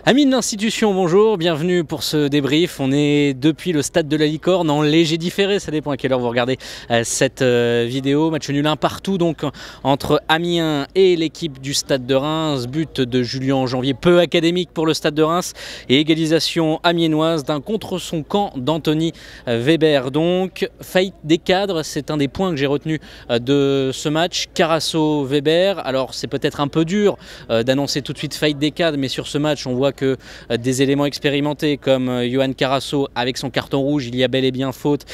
Amis de l'institution, bonjour, bienvenue pour ce débrief. On est depuis le stade de la Licorne en léger différé, ça dépend à quelle heure vous regardez cette vidéo. Match nul un partout donc entre Amiens et l'équipe du stade de Reims. But de Julien Janvier, peu académique pour le stade de Reims, et égalisation amiénoise d'un contre son camp d'Anthony Weber. Donc faillite des cadres, c'est un des points que j'ai retenu de ce match. Carasso-Weber, alors c'est peut-être un peu dur d'annoncer tout de suite faillite des cadres, mais sur ce match on voit que des éléments expérimentés comme Yohan Carasso avec son carton rouge, il y a bel et bien faute.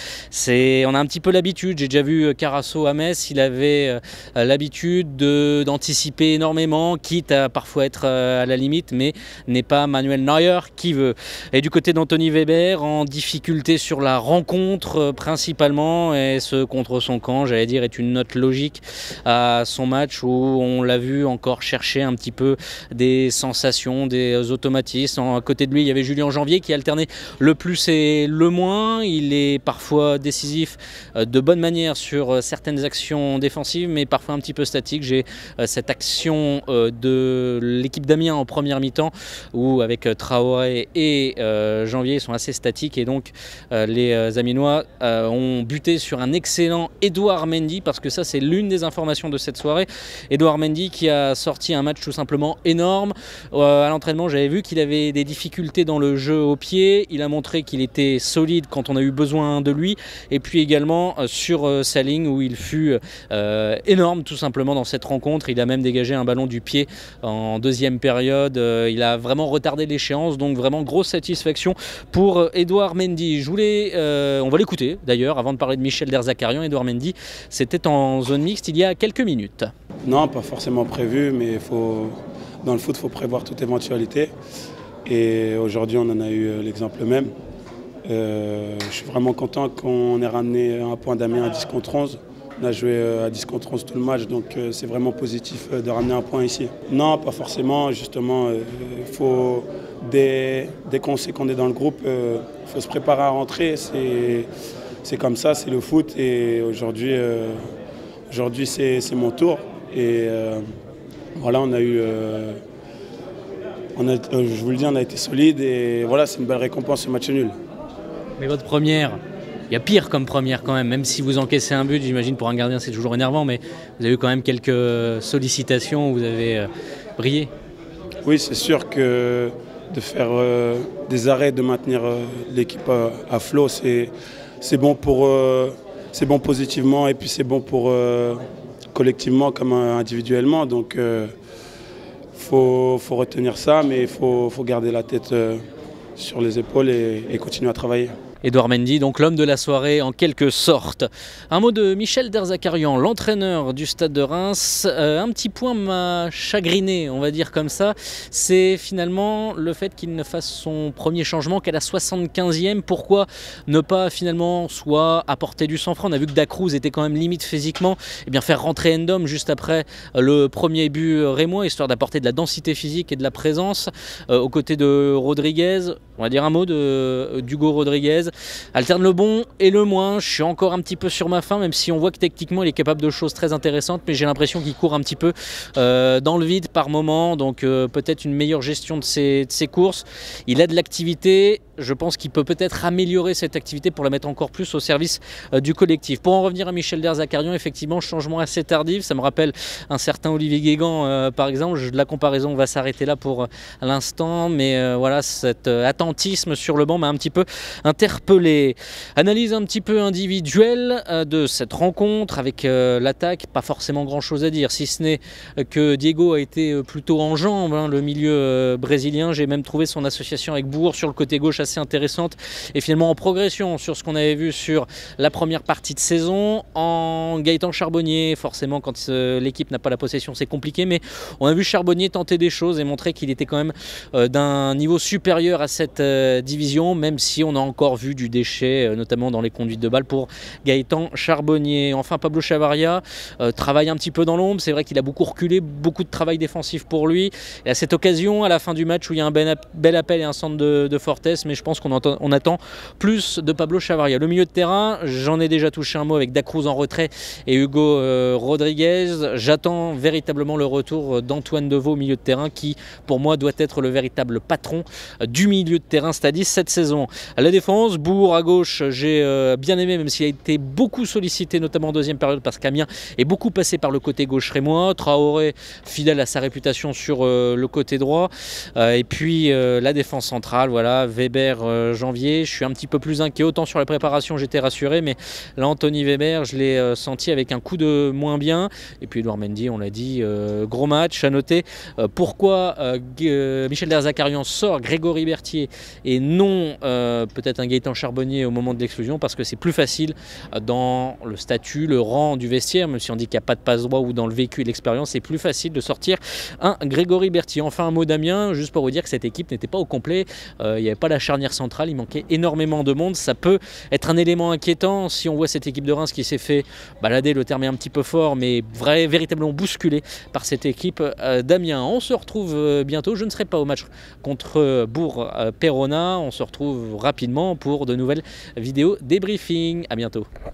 On a un petit peu l'habitude, j'ai déjà vu Carasso à Metz, il avait l'habitude d'anticiper énormément, quitte à parfois être à la limite, mais n'est pas Manuel Neuer qui veut. Et du côté d'Anthony Weber, en difficulté sur la rencontre principalement, et ce contre son camp, j'allais dire, est une note logique à son match où on l'a vu encore chercher un petit peu des sensations, des automatismes. À côté de lui, il y avait Julien Janvier qui alternait le plus et le moins. Il est parfois décisif de bonne manière sur certaines actions défensives, mais parfois un petit peu statique. J'ai cette action de l'équipe d'Amiens en première mi-temps où avec Traoré et Janvier ils sont assez statiques, et donc les Amiénois ont buté sur un excellent Edouard Mendy, parce que ça c'est l'une des informations de cette soirée. Edouard Mendy qui a sorti un match tout simplement énorme. À l'entraînement, j'avais vu qu'il avait des difficultés dans le jeu au pied. Il a montré qu'il était solide quand on a eu besoin de lui, et puis également sur sa ligne où il fut énorme tout simplement dans cette rencontre. Il a même dégagé un ballon du pied en deuxième période. Il a vraiment retardé l'échéance, donc vraiment grosse satisfaction pour Edouard Mendy. On va l'écouter d'ailleurs avant de parler de Michel Derzakarian. Edouard Mendy, c'était en zone mixte il y a quelques minutes. Non, pas forcément prévu, mais dans le foot, il faut prévoir toute éventualité. Et aujourd'hui, on en a eu l'exemple même. Je suis vraiment content qu'on ait ramené un point d'Amiens à 10 contre 11. On a joué à 10 contre 11 tout le match, donc c'est vraiment positif de ramener un point ici. Non, pas forcément. Justement, dès qu'on sait qu'on est dans le groupe, il faut se préparer à rentrer. C'est comme ça, c'est le foot. Et aujourd'hui, c'est mon tour. Et voilà, je vous le dis, on a été solide, et voilà, c'est une belle récompense ce match nul. Mais votre première, il y a pire comme première quand même si vous encaissez un but, j'imagine pour un gardien c'est toujours énervant, mais vous avez eu quand même quelques sollicitations où vous avez brillé. Oui, c'est sûr que de faire des arrêts, de maintenir l'équipe à flot, c'est bon c'est bon positivement, et puis c'est bon pour collectivement comme individuellement. Donc faut retenir ça, mais il faut garder la tête sur les épaules et continuer à travailler. Edouard Mendy, donc l'homme de la soirée en quelque sorte. Un mot de Michel Derzakarian, l'entraîneur du stade de Reims. Un petit point m'a chagriné, on va dire comme ça. C'est finalement le fait qu'il ne fasse son premier changement qu'à la 75e. Pourquoi ne pas finalement soit apporter du sang-froid? On a vu que Dacruz était quand même limite physiquement. Et bien faire rentrer Ndom juste après le premier but rémois, histoire d'apporter de la densité physique et de la présence aux côtés de Rodriguez. On va dire un mot d'Hugo Rodriguez. Alterne le bon et le moins. Je suis encore un petit peu sur ma faim, même si on voit que techniquement il est capable de choses très intéressantes, mais j'ai l'impression qu'il court un petit peu dans le vide par moment, donc peut-être une meilleure gestion de ses courses. Il a de l'activité, je pense qu'il peut peut-être améliorer cette activité pour la mettre encore plus au service du collectif. Pour en revenir à Michel Derzakarian, effectivement changement assez tardif, ça me rappelle un certain Olivier Guégan par exemple. La comparaison va s'arrêter là pour l'instant, mais voilà, cet attentisme sur le banc m'a un petit peu interpellé. Analyse un petit peu individuelle de cette rencontre avec l'attaque, pas forcément grand chose à dire, si ce n'est que Diego a été plutôt en jambes, le milieu brésilien. J'ai même trouvé son association avec Bourg sur le côté gauche assez intéressante, et finalement en progression sur ce qu'on avait vu sur la première partie de saison. En Gaëtan Charbonnier, forcément quand l'équipe n'a pas la possession c'est compliqué, mais on a vu Charbonnier tenter des choses et montrer qu'il était quand même d'un niveau supérieur à cette division, même si on a encore vu du déchet, notamment dans les conduites de balles pour Gaëtan Charbonnier. Enfin, Pablo Chavaria travaille un petit peu dans l'ombre. C'est vrai qu'il a beaucoup reculé, beaucoup de travail défensif pour lui. Et à cette occasion, à la fin du match, où il y a un bel appel et un centre de Fortes, mais je pense qu'on attend plus de Pablo Chavarria. Le milieu de terrain, j'en ai déjà touché un mot avec Dacruz en retrait et Hugo Rodriguez. J'attends véritablement le retour d'Antoine Deveau au milieu de terrain qui, pour moi, doit être le véritable patron du milieu de terrain Stadis cette saison. À la défense, Bourg à gauche, j'ai bien aimé, même s'il a été beaucoup sollicité, notamment en deuxième période, parce qu'Amiens est beaucoup passé par le côté gauche rémois. Traoré, fidèle à sa réputation sur le côté droit. Et puis la défense centrale, voilà, Weber, Janvier. Je suis un petit peu plus inquiet, autant sur la préparation, j'étais rassuré, mais là, Anthony Weber, je l'ai senti avec un coup de moins bien. Et puis Edouard Mendy, on l'a dit, gros match à noter. Pourquoi Michel Derzakarian sort Grégory Berthier et non peut-être un Gaëtan Charbonnier au moment de l'exclusion, parce que c'est plus facile dans le statut, le rang du vestiaire, même si on dit qu'il n'y a pas de passe droit ou dans le vécu et l'expérience, c'est plus facile de sortir un Grégory Berthier. Enfin un mot d'Amiens, juste pour vous dire que cette équipe n'était pas au complet, il n'y avait pas la charnière centrale, il manquait énormément de monde. Ça peut être un élément inquiétant si on voit cette équipe de Reims qui s'est fait balader, le terme est un petit peu fort, mais véritablement bousculé par cette équipe d'Amiens. On se retrouve bientôt, je ne serai pas au match contre Bourg-Péronat, on se retrouve rapidement pour de nouvelles vidéos débriefing. À bientôt.